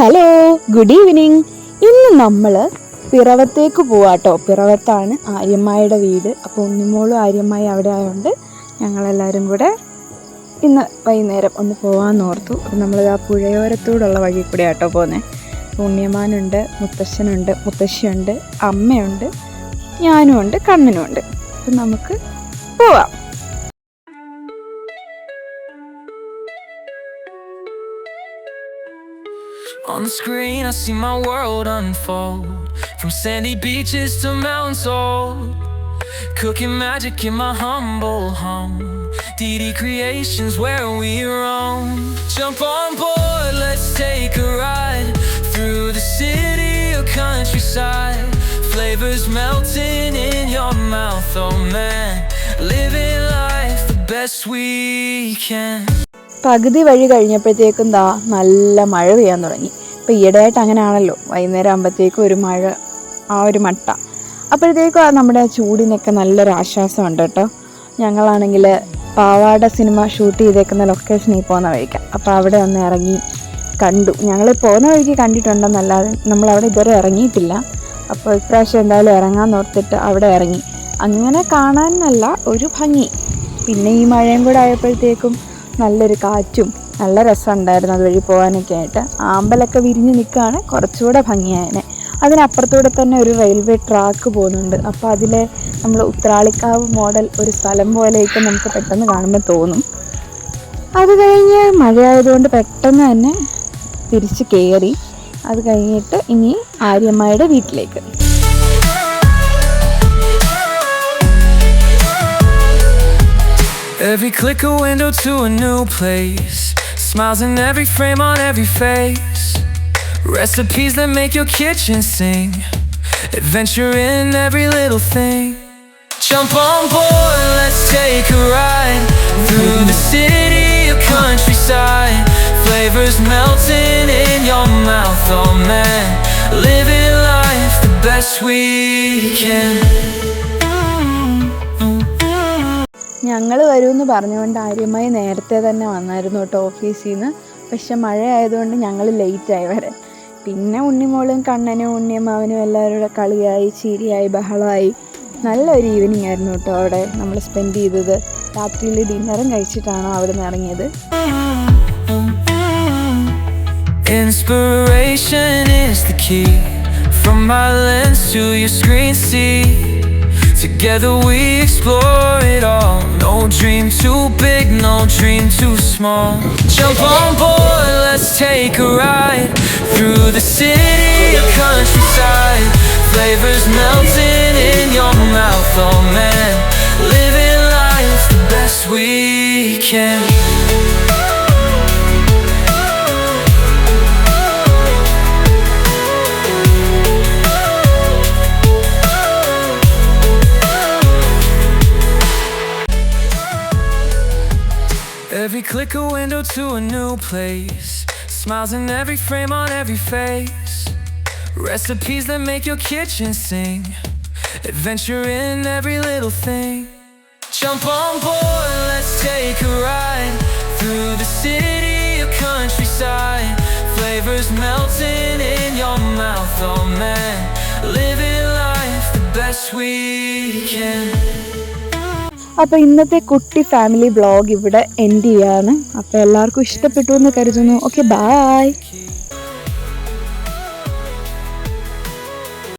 Hello, good evening. ഇന്ന് നമ്മൾ പിറവത്തേക്ക് പോവാട്ടോ. പിറവത്താണ് ആര്യമ്മായുടെ വീട്. അപ്പോൾ ഉണ്ണിമോളും ആര്യമ്മായി അവിടെ ആയതുകൊണ്ട് ഞങ്ങളെല്ലാവരും കൂടെ ഇന്ന് വൈകുന്നേരം ഒന്ന് പോകാമെന്ന് ഓർത്തു. അപ്പോൾ നമ്മൾ ആ പുഴയോരത്തോടുള്ള വഴി കൂടെ ആട്ടോ പോകുന്നത്. ഉണ്ണിയമ്മാനുണ്ട്, മുത്തശ്ശനുണ്ട്, മുത്തശ്ശിയുണ്ട്, അമ്മയുണ്ട്, ഞാനുമുണ്ട്, കണ്ണനുമുണ്ട്. അപ്പം നമുക്ക് പോവാം. On the screen I see my world unfold, from sandy beaches to mountains old, cooking magic in my humble home, DD Creations where we roam. Jump on board, let's take a ride through the city or countryside, flavors melting in your mouth, oh man, living life the best we can. പകുതി വഴി കഴിഞ്ഞപ്പോഴത്തേക്കും നല്ല മഴ പെയ്യാൻ തുടങ്ങി. ഇപ്പോൾ ഈയിടെയായിട്ട് അങ്ങനെയാണല്ലോ, വൈകുന്നേരം ആകുമ്പോഴത്തേക്കും ഒരു മഴ, ആ ഒരു മട്ട. അപ്പോഴത്തേക്കും നമ്മുടെ ചൂടിനൊക്കെ നല്ലൊരു ആശ്വാസമുണ്ട് കേട്ടോ. ഞങ്ങളാണെങ്കിൽ പാവാട സിനിമ ഷൂട്ട് ചെയ്തേക്കുന്ന ലൊക്കേഷനിൽ പോകുന്ന വഴിക്കാം. അപ്പോൾ അവിടെ ഒന്ന് ഇറങ്ങി കണ്ടു. ഞങ്ങൾ പോകുന്ന വഴിക്ക് കണ്ടിട്ടുണ്ടെന്നല്ലാതെ നമ്മളവിടെ ഇതുവരെ ഇറങ്ങിയിട്ടില്ല. അപ്പോൾ ഇപ്രാവശ്യം എന്തായാലും ഇറങ്ങാൻ ഓർത്തിട്ട് അവിടെ ഇറങ്ങി. അങ്ങനെ കാണാൻ നല്ല ഒരു ഭംഗി. പിന്നെ ഈ മഴയും കൂടെ ആയപ്പോഴത്തേക്കും നല്ലൊരു കാറ്റും നല്ല രസമുണ്ടായിരുന്നു അതുവഴി പോകാനൊക്കെ ആയിട്ട്. ആമ്പലൊക്കെ വിരിഞ്ഞ് നിൽക്കുകയാണ്, കുറച്ചുകൂടെ ഭംഗിയായതിനെ. അതിനപ്പുറത്തൂടെ തന്നെ ഒരു റെയിൽവേ ട്രാക്ക് പോകുന്നുണ്ട്. അപ്പോൾ അതിലെ നമ്മൾ ഉത്രാളിക്കാവ് മോഡൽ ഒരു സ്ഥലം പോലെയൊക്കെ നമുക്ക് പെട്ടെന്ന് കാണുമ്പോൾ തോന്നും. അത് കഴിഞ്ഞ് മഴയായതുകൊണ്ട് പെട്ടെന്ന് തന്നെ തിരിച്ച് കയറി. അത് കഴിഞ്ഞിട്ട് ഇനി ആര്യമ്മായുടെ വീട്ടിലേക്ക്. Every click a window to a new place, smiles in every frame on every face, recipes that make your kitchen sing, adventure in every little thing. Jump on board, let's take a ride through the city or countryside, flavors melting in your mouth, oh man, living life the best we can. ഞങ്ങൾ വരുമെന്ന് പറഞ്ഞുകൊണ്ട് ആര്യമ്മായി നേരത്തെ തന്നെ വന്നായിരുന്നു കേട്ടോ ഓഫീസിൽ നിന്ന്. പക്ഷെ മഴ ആയതുകൊണ്ട് ഞങ്ങൾ ലേറ്റായി വരാൻ. പിന്നെ ഉണ്ണിമോളും കണ്ണനും ഉണ്ണിയമ്മാവനും എല്ലാവരും കൂടെ കളിയായി, ചിരിയായി, ബഹളമായി. നല്ലൊരു ഈവനിങ് ആയിരുന്നു കേട്ടോ അവിടെ നമ്മൾ സ്പെൻഡ് ചെയ്തത്. രാത്രിയിൽ ഡിന്നറും കഴിച്ചിട്ടാണ് അവിടെ നിന്ന് ഇറങ്ങിയത്. Inspiration is the key, from my lens to your screen, see, together we explore it all, no dream too big, no dream too small. Jump on board, let's take a ride through the city or countryside, flavors melting in your mouth, oh man, living life the best we can. Every click a window to a new place, smiles in every frame on every face, recipes that make your kitchen sing, adventure in every little thing. Jump on board, let's take a ride through the city or countryside, flavors melting in your mouth, oh man, living life the best we can. അപ്പോൾ ഇന്നത്തെ കുട്ടി family vlog ഇവിടെ end ചെയ്യാണ്. അപ്പോൾ എല്ലാവർക്കും ഇഷ്ടപ്പെട്ടു എന്ന് കരുതുന്നു. Okay, by.